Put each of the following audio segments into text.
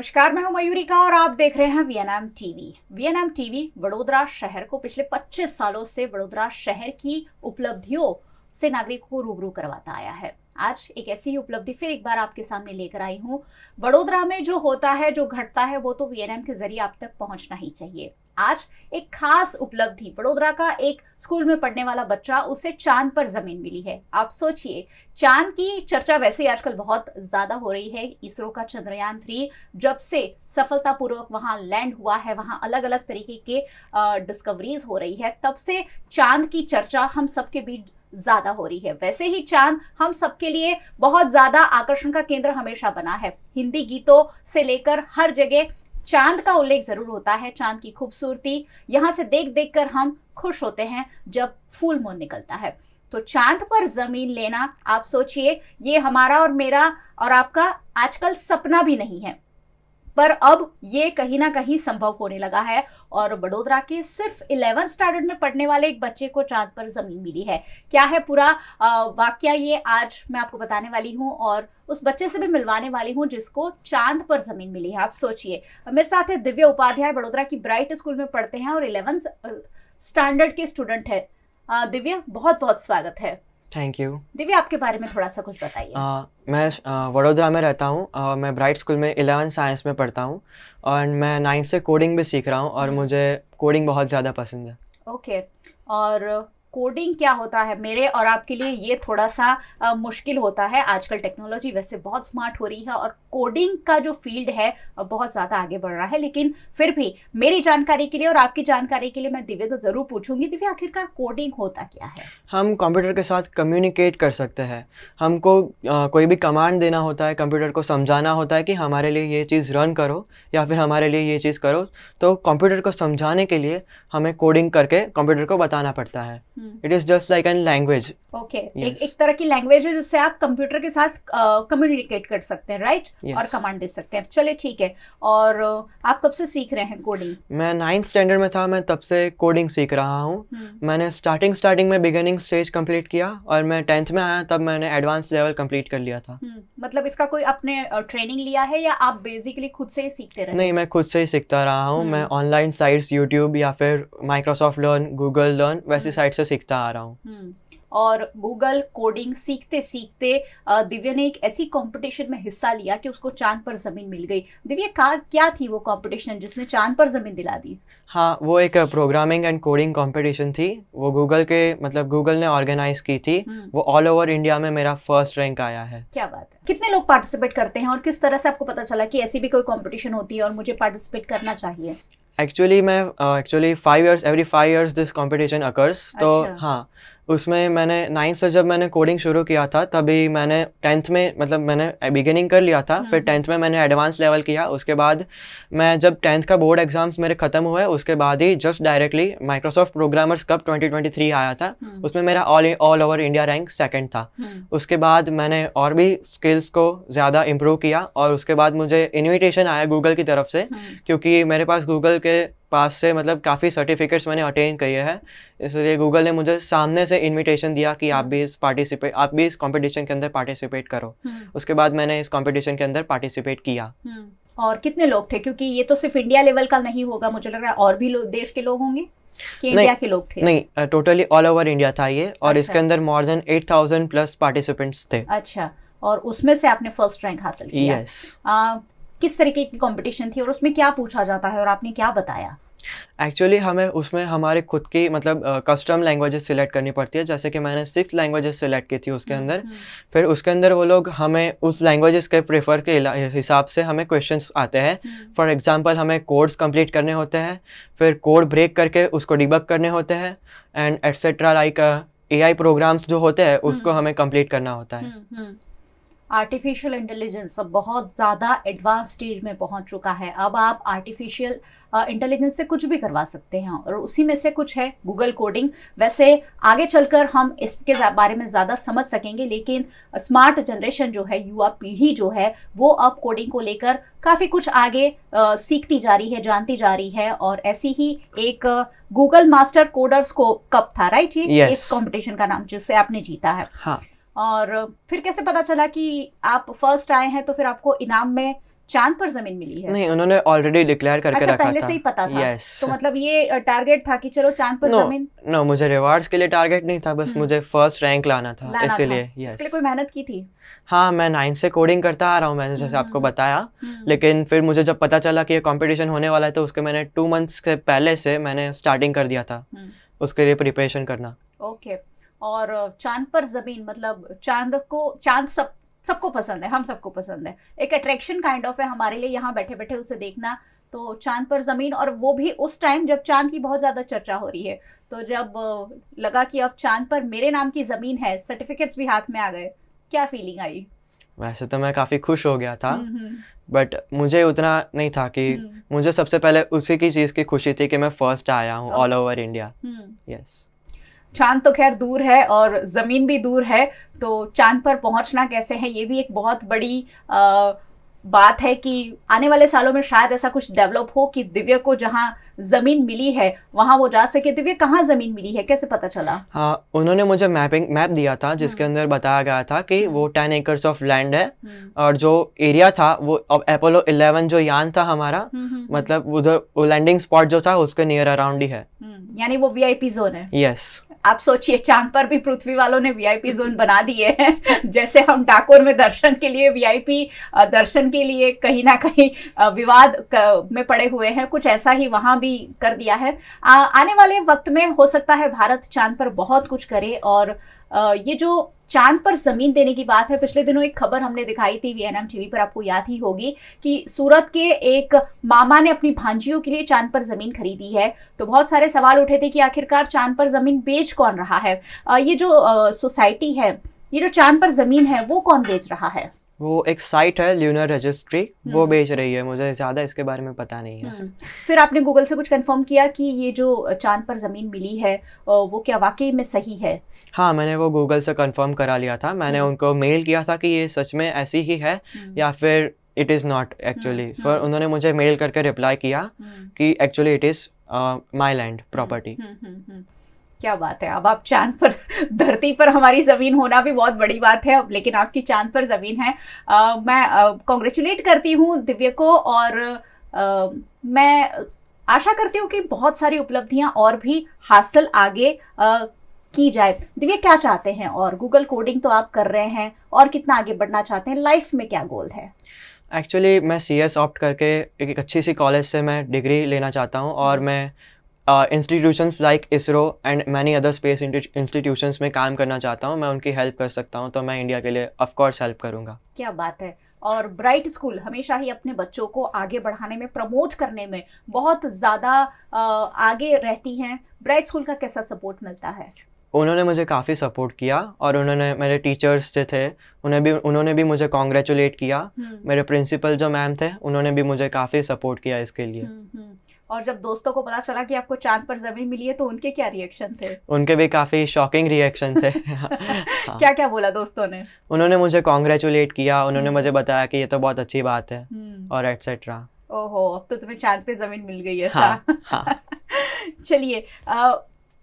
नमस्कार, मैं हूं मयूरिका और आप देख रहे हैं VNM TV. VNM TV Vadodara शहर को पिछले 25 सालों से वडोदरा शहर की उपलब्धियों से नागरिकों को रूबरू करवाता आया है। आज एक ऐसी ही उपलब्धि फिर एक बार आपके सामने लेकर आई हूं। वडोदरा में जो होता है, जो घटता है, वो तो वीएनएम के जरिए आप तक पहुंचना ही चाहिए। आज एक खास उपलब्धि, वडोदरा का एक स्कूल में पढ़ने वाला बच्चा, उसे चांद पर जमीन मिली है। आप सोचिए, चांद की चर्चा वैसे ही आजकल बहुत ज्यादा हो रही है। इसरो का चंद्रयान 3 जब से सफलतापूर्वक वहां लैंड हुआ है, वहां अलग अलग तरीके के डिस्कवरीज हो रही है, तब से चांद की चर्चा हम सबके बीच ज्यादा हो रही है। वैसे ही चांद हम सबके लिए बहुत ज्यादा आकर्षण का केंद्र हमेशा बना है। हिंदी गीतों से लेकर हर जगह चांद का उल्लेख जरूर होता है। चांद की खूबसूरती यहां से देख देख कर हम खुश होते हैं जब फुल मून निकलता है। तो चांद पर जमीन लेना, आप सोचिए, ये हमारा और मेरा और आपका आजकल सपना भी नहीं है, पर अब ये कहीं ना कहीं संभव होने लगा है। और वडोदरा के सिर्फ 11th स्टैंडर्ड में पढ़ने वाले एक बच्चे को चांद पर जमीन मिली है। क्या है पूरा वाकया, ये आज मैं आपको बताने वाली हूँ और उस बच्चे से भी मिलवाने वाली हूँ जिसको चांद पर जमीन मिली है। आप सोचिए, मेरे साथ है दिव्य उपाध्याय, वडोदरा की ब्राइट स्कूल में पढ़ते हैं और 11th स्टैंडर्ड के स्टूडेंट है। दिव्य, बहुत बहुत स्वागत है। Thank you. दिव्य, आपके बारे में थोड़ा सा कुछ बताइए। मैं वडोदरा में रहता हूँ। मैं ब्राइट स्कूल में 11th साइंस में पढ़ता हूँ और मैं 9th से कोडिंग भी सीख रहा हूँ और मुझे कोडिंग बहुत ज़्यादा पसंद है। ओके, और कोडिंग क्या होता है? मेरे और आपके लिए ये थोड़ा सा मुश्किल होता है। आजकल टेक्नोलॉजी वैसे बहुत स्मार्ट हो रही है और कोडिंग का जो फील्ड है बहुत ज़्यादा आगे बढ़ रहा है, लेकिन फिर भी मेरी जानकारी के लिए और आपकी जानकारी के लिए मैं दिव्या को ज़रूर पूछूंगी। दिव्या, आखिरकार कोडिंग होता क्या है? हम कंप्यूटर के साथ कम्युनिकेट कर सकते हैं। हमको कोई भी कमांड देना होता है, कंप्यूटर को समझाना होता है कि हमारे लिए ये चीज़ रन करो या फिर हमारे लिए ये चीज़ करो। तो कंप्यूटर को समझाने के लिए हमें कोडिंग करके कंप्यूटर को बताना पड़ता है। It is just like an language. Okay, एक तरह की लैंग्वेज है जिससे आप कंप्यूटर के साथ कम्युनिकेट कर सकते हैं, राइट? और कमांड दे सकते हैं। चलिए ठीक है। और आप कब से सीख रहे हैं कोडिंग? मैं 9th स्टैंडर्ड में था, मैं तब से कोडिंग सीख रहा हूँ। मैंने स्टार्टिंग में बिगिनिंग स्टेज कंप्लीट किया और मैं 10th में आया तब मैंने एडवांस लेवल कंप्लीट कर लिया था। मतलब इसका कोई आपने ट्रेनिंग लिया है या आप बेसिकली खुद से ही सीखते रहे? नहीं, मैं खुद से ही सीखता रहा हूँ। मैं ऑनलाइन साइट्स, यूट्यूब या फिर माइक्रोसॉफ्ट लर्न, गूगल लर्न, वैसी साइट से सीखता आ रहा हूँ। और गूगल कोडिंग सीखते सीखते दिव्या ने एक ऐसी कंपटीशन में हिस्सा लिया कि उसको चांद पर जमीन मिल गई। दिव्या, क्या थी वो कंपटीशन जिसने चांद पर जमीन दिला दी? हाँ, वो एक प्रोग्रामिंग एंड कोडिंग कंपटीशन थी। वो गूगल ने ऑर्गेनाइज की थी। वो ऑल ओवर इंडिया में मेरा फर्स्ट रैंक आया है। क्या बात है। कितने लोग पार्टिसिपेट करते हैं और किस तरह से आपको पता चला कि ऐसी भी कोई कंपटीशन होती है और मुझे पार्टिसिपेट करना चाहिए? Actually 5 years, every 5 years this competition occurs. तो हाँ, उसमें मैंने 9th से जब मैंने कोडिंग शुरू किया था तभी मैंने 10th में, मतलब मैंने बिगिनिंग कर लिया था। फिर 10th में मैंने एडवांस लेवल किया। उसके बाद मैं जब 10th का बोर्ड एग्जाम्स मेरे ख़त्म हुए उसके बाद ही just directly Microsoft programmers cup 2023 आया था। उसमें मेरा all over India rank 2nd था। उसके बाद मैंने और भी स्किल्स को ज़्यादा इम्प्रूव किया और उसके बाद मुझे इन्विटेशन आया गूगल की तरफ से, क्योंकि मेरे पास गूगल के पास से मतलब काफ़ी सर्टिफिकेट्स मैंने अटेन किए हैं, इसलिए गूगल ने मुझे सामने से इनविटेशन दिया कि आप भी इस कंपटीशन के अंदर पार्टिसिपेट करो। उसके बाद मैंने इस कंपटीशन के अंदर पार्टिसिपेट किया। और कितने लोग थे? क्योंकि ये तो सिर्फ इंडिया लेवल का नहीं होगा, मुझे लग रहा है और भी देश के लोग होंगे कि इंडिया के लोग थे? नहीं, टोटली ऑल ओवर इंडिया था ये। और इसके अंदर मोर देन 8,000 प्लस पार्टिसिपेंट्स थे। अच्छा, और उसमें से आपने फर्स्ट रैंक हासिल किया? यस। किस तरीके की कंपटीशन थी और उसमें क्या पूछा जाता है और आपने क्या बताया? एक्चुअली हमें उसमें हमारे खुद की मतलब कस्टम लैंग्वेजेस सिलेक्ट करनी पड़ती है। जैसे कि मैंने 6 लैंग्वेजेस सिलेक्ट की थी उसके अंदर। फिर उसके अंदर वो लोग हमें उस लैंग्वेजेस के प्रेफर के हिसाब से हमें क्वेश्चंस आते हैं। फॉर एग्जांपल, हमें कोड्स कंप्लीट करने होते हैं, फिर कोड ब्रेक करके उसको डिबग करने होते हैं and etcetera, like AI programs जो होते हैं उसको हमें कंप्लीट करना होता है। आर्टिफिशियल इंटेलिजेंस अब बहुत ज़्यादा एडवांस स्टेज में पहुंच चुका है। अब आप आर्टिफिशियल इंटेलिजेंस से कुछ भी करवा सकते हैं और उसी में से कुछ है गूगल कोडिंग। वैसे आगे चलकर हम इसके बारे में ज़्यादा समझ सकेंगे, लेकिन स्मार्ट जनरेशन जो है, युवा पीढ़ी जो है, वो अब कोडिंग को लेकर काफ़ी कुछ आगे सीखती जा रही है, जानती जा रही है। और ऐसी ही एक गूगल मास्टर कोडर्स को कप था, राइट? ये इस कॉम्पिटिशन का नाम जिससे आपने जीता है। हाँ। और फिर कैसे पता चला कि आप फर्स्ट आए हैं? तो फिर आपको इनाम में चांद पर जमीन मिली है? नहीं, उन्होंने ऑलरेडी डिक्लेयर करके अच्छा, रखा पहले था। से ही पता था। यस। तो मतलब ये टारगेट था कि चलो चांद पर नो जमीन नो, मुझे रिवार्ड्स के लिए टारगेट नहीं था, बस मुझे फर्स्ट रैंक लाना था, लाना था। इसीलिए। इसके लिए यस। कोई मेहनत की थी? हाँ, मैं 9 से कोडिंग करता आ रहा हूँ, मैंने जैसे आपको बताया। लेकिन फिर मुझे जब पता चला कि ये कंपटीशन होने वाला है, तो उसके मैंने 2 मंथ्स के पहले से मैंने स्टार्टिंग कर दिया था उसके लिए प्रिपरेशन करना। ओके। और चांद पर जमीन मतलब चांद सबको पसंद है, हम सबको पसंद है, एक अट्रैक्शन काइंड ऑफ है हमारे लिए यहाँ बैठे बैठे उसे देखना। तो चांद पर जमीन, और वो भी उस टाइम जब चांद की बहुत ज्यादा चर्चा हो रही है, तो जब लगा कि अब चांद पर मेरे नाम की जमीन है, सर्टिफिकेट्स भी हाथ में आ गए, क्या फीलिंग आई? वैसे तो मैं काफ़ी खुश हो गया था, बट मुझे उतना नहीं था कि मुझे सबसे पहले उसी की चीज़ की खुशी थी कि मैं फर्स्ट आया हूँ ऑल ओवर इंडिया। यस। चांद तो खैर दूर है और जमीन भी दूर है, तो चांद पर पहुंचना कैसे है, ये भी एक बहुत बड़ी बात है कि आने वाले सालों में शायद ऐसा कुछ डेवलप हो कि दिव्या को जहां जमीन मिली है वहां वो जा सके। दिव्या, कहाँ जमीन मिली है, कैसे पता चला? हाँ, उन्होंने मुझे मैप दिया था, जिसके अंदर बताया गया था कि वो 10 एकर्स ऑफ लैंड है, और जो एरिया था वो अपोलो 11 जो यान था हमारा, मतलब उधर वो लैंडिंग स्पॉट जो था उसके नियर अराउंड ही है। यानी वो वीआईपी जोन है। यस। आप सोचिए, चांद पर भी पृथ्वी वालों ने वीआईपी जोन बना दिए हैं। जैसे हम डाकोर में दर्शन के लिए वीआईपी दर्शन के लिए कहीं ना कहीं विवाद में पड़े हुए हैं, कुछ ऐसा ही वहां भी कर दिया है। आने वाले वक्त में हो सकता है भारत चांद पर बहुत कुछ करे। और ये जो चांद पर जमीन देने की बात है, पिछले दिनों एक खबर हमने दिखाई थी वीएनएम टीवी पर, आपको याद ही होगी कि सूरत के एक मामा ने अपनी भांजियों के लिए चांद पर जमीन खरीदी है। तो बहुत सारे सवाल उठे थे कि आखिरकार चांद पर जमीन बेच कौन रहा है। ये जो सोसाइटी है, ये जो चांद पर जमीन है, वो कौन बेच रहा है? वो एक साइट है ल्यूनर रजिस्ट्री, वो बेच रही है। मुझे ज़्यादा इसके बारे में पता नहीं है। फिर आपने गूगल से कुछ कंफर्म किया कि ये जो चांद पर जमीन मिली है वो क्या वाकई में सही है? हाँ, मैंने वो गूगल से कंफर्म करा लिया था। मैंने उनको मेल किया था कि ये सच में ऐसी ही है या फिर इट इज़ नॉट एक्चुअली। फिर उन्होंने मुझे मेल करके रिप्लाई किया कि actually it is my land property. क्या बात है। अब आप चांद पर, धरती पर हमारी जमीन होना भी बहुत बड़ी बात है, लेकिन आपकी चांद पर जमीन है। मैं कॉन्ग्रेचुलेट करती हूँ दिव्या को, और मैं आशा करती हूँ कि बहुत सारी उपलब्धियां और भी हासिल आगे की जाए। दिव्या, क्या चाहते हैं? और गूगल कोडिंग तो आप कर रहे हैं, और कितना आगे बढ़ना चाहते हैं? लाइफ में क्या गोल है? एक्चुअली मैं CS ऑप्ट करके एक अच्छी सी कॉलेज से मैं डिग्री लेना चाहता हूँ, और मैं institutions like ISRO and many other space institutions में काम करना चाहता हूँ। मैं उनकी हेल्प कर सकता हूँ, तो मैं इंडिया के लिए ऑफ कोर्स हेल्प करूँगा। क्या बात है। और ब्राइट स्कूल हमेशा ही अपने बच्चों को आगे बढ़ाने में, प्रमोट करने में बहुत ज़्यादा आगे रहती हैं। ब्राइट स्कूल का कैसा सपोर्ट मिलता है? उन्होंने मुझे काफ़ी सपोर्ट किया, और उन्होंने, मेरे टीचर्स जो थे उन्होंने भी मुझे कॉन्ग्रेचुलेट किया। मेरे प्रिंसिपल जो मैम थे, उन्होंने भी मुझे काफ़ी सपोर्ट किया इसके लिए। और जब दोस्तों को पता चला कि आपको चांद पर जमीन मिली है, तो उनके क्या रिएक्शन थे? उनके भी काफ़ी शॉकिंग रिएक्शन थे। क्या क्या बोला दोस्तों ने? उन्होंने मुझे कॉन्ग्रेचुलेट किया, उन्होंने मुझे बताया कि ये तो बहुत अच्छी बात है, और एटसेट्रा। ओहो, अब तो तुम्हें चांद पे जमीन मिल गई है। हाँ। चलिए,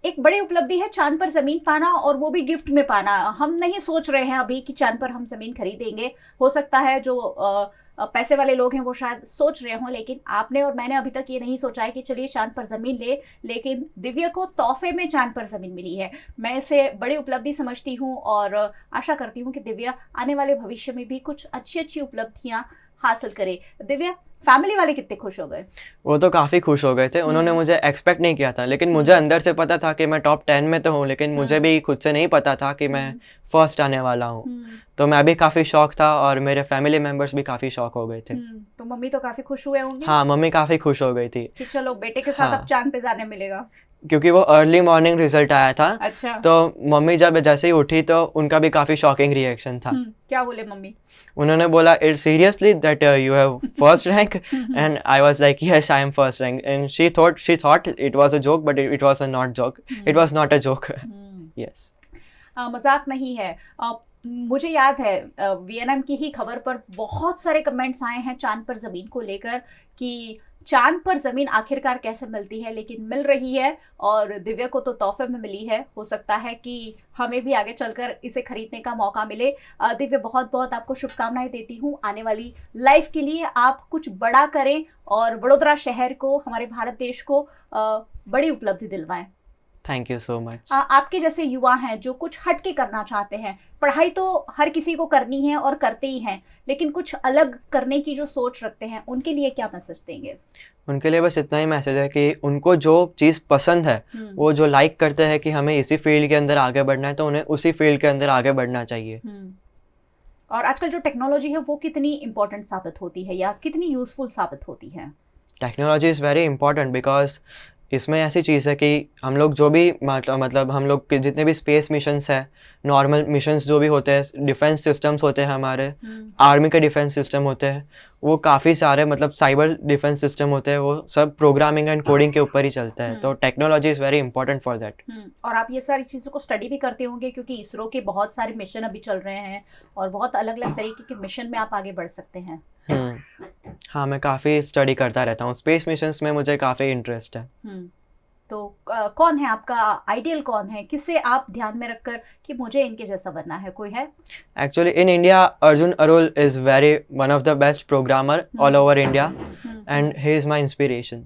एक बड़ी उपलब्धि है चांद पर जमीन पाना, और वो भी गिफ्ट में पाना। हम नहीं सोच रहे हैं अभी कि चांद पर हम जमीन खरीदेंगे। हो सकता है जो पैसे वाले लोग हैं वो शायद सोच रहे हों, लेकिन आपने और मैंने अभी तक ये नहीं सोचा है कि चलिए चांद पर जमीन ले। लेकिन दिव्या को तोहफे में चांद पर जमीन मिली है। मैं इसे बड़ी उपलब्धि समझती हूँ, और आशा करती हूँ कि दिव्या आने वाले भविष्य में भी कुछ अच्छी अच्छी उपलब्धियां हासिल करे। दिव्या, फैमिली वाले कितने खुश हो गए? वो तो काफ़ी खुश हो गए थे। उन्होंने मुझे एक्सपेक्ट नहीं किया था, लेकिन मुझे अंदर से पता था कि मैं टॉप 10 में तो हूँ, लेकिन मुझे भी खुद से नहीं पता था कि मैं फर्स्ट आने वाला हूँ। तो मैं भी काफ़ी शौक था, और मेरे फैमिली मेम्बर्स भी काफ़ी शौक हो गए थे। तो मम्मी तो काफ़ी खुश हुए होंगे? हाँ, मम्मी काफ़ी खुश हो गई थी कि चलो बेटे के साथ अब चांद पे जाने मिलेगा। क्योंकि वो अर्ली मॉर्निंग रिजल्ट आया था। अच्छा। तो मम्मी जब जैसे ही उठी, तो उनका भी काफ़ी शॉकिंग रिएक्शन था। क्या बोले मम्मी? उन्होंने बोला, it seriously that you have first rank? And I was like, yes, I am first rank. And she thought it was a joke, but it was not joke. It was not a joke. Yes. मजाक नहीं है। मुझे याद है VNM की ही खबर पर बहुत सारे कमेंट्स आए हैं चांद पर जमीन को लेकर कि चांद पर जमीन आखिरकार कैसे मिलती है, लेकिन मिल रही है और दिव्या को तो तोहफे में मिली है। हो सकता है कि हमें भी आगे चलकर इसे खरीदने का मौका मिले। दिव्या, बहुत बहुत आपको शुभकामनाएं देती हूँ आने वाली लाइफ के लिए। आप कुछ बड़ा करें और वडोदरा शहर को, हमारे भारत देश को बड़ी उपलब्धि दिलवाएं। Thank you so much. आपके जैसे युवा हैं जो कुछ हटके करना चाहते हैं, पढ़ाई तो हर किसी को करनी है और करते ही हैं, लेकिन कुछ अलग करने की जो सोच रखते हैं, उनके लिए क्या मैसेज देंगे? उनके लिए बस इतना ही मैसेज है कि उनको जो चीज़ पसंद है, वो जो लाइक करते हैं कि हमें इसी फील्ड के अंदर आगे बढ़ना है, तो उन्हें उसी फील्ड के अंदर आगे बढ़ना चाहिए। और आजकल जो टेक्नोलॉजी है वो कितनी इंपॉर्टेंट साबित होती है या कितनी यूजफुल साबित होती है? Technology is very important because इसमें ऐसी चीज़ है कि हम लोग जो भी मतलब हम लोग के जितने भी स्पेस मिशंस है, नॉर्मल मिशंस जो भी होते हैं, डिफेंस सिस्टम्स होते हैं हमारे, आर्मी के डिफेंस सिस्टम होते हैं, वो काफ़ी सारे मतलब साइबर डिफेंस सिस्टम होते हैं, वो सब प्रोग्रामिंग एंड कोडिंग के ऊपर ही चलता है। तो technology is very important for that. और आप ये सारी चीज़ों को स्टडी भी करते होंगे, क्योंकि इसरो के बहुत सारे मिशन अभी चल रहे हैं और बहुत अलग अलग तरीके के मिशन में आप आगे बढ़ सकते हैं। हाँ, मैं काफ़ी स्टडी करता रहता हूँ, स्पेस मिशंस में मुझे काफ़ी इंटरेस्ट है। तो कौन है आपका आइडियल, कौन है, किसे आप ध्यान में रखकर कि मुझे इनके जैसा बनना है, कोई है? Actually in India Arjun Arol is very one of the best programmer all over India and he is my inspiration.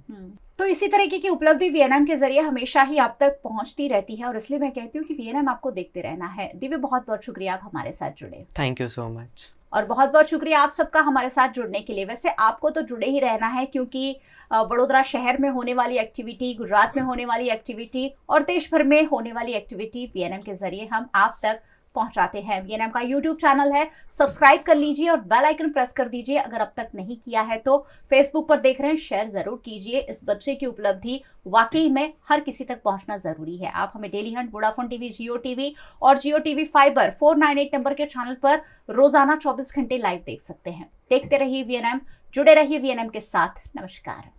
तो इसी तरीके की उपलब्धि वीएनएम के जरिए हमेशा ही आप तक पहुंचती रहती है और इसलिए मैं कहती हूँ कि वीएनएम आपको देखते रहना है। दिव्य, बहुत बहुत शुक्रिया आप हमारे साथ जुड़े। Thank you so much. और बहुत बहुत शुक्रिया आप सबका हमारे साथ जुड़ने के लिए। वैसे आपको तो जुड़े ही रहना है, क्योंकि वडोदरा शहर में होने वाली एक्टिविटी, गुजरात में होने वाली एक्टिविटी और देश भर में होने वाली एक्टिविटी वीएनएम के जरिए हम आप तक पहुंचाते हैं। वीएनएम का यूट्यूब चैनल है, सब्सक्राइब कर लीजिए और बेल आइकन प्रेस कर दीजिए अगर अब तक नहीं किया है तो। फेसबुक पर देख रहे हैं, शेयर जरूर कीजिए। इस बच्चे की उपलब्धि वाकई में हर किसी तक पहुंचना जरूरी है। आप हमें डेली हंट, वोडाफोन टीवी, जियो टीवी और जियो टीवी फाइबर 498 नंबर के चैनल पर रोजाना 24 घंटे लाइव देख सकते हैं। देखते रहिए वीएनएम, जुड़े रहिए वीएनएम के साथ। नमस्कार।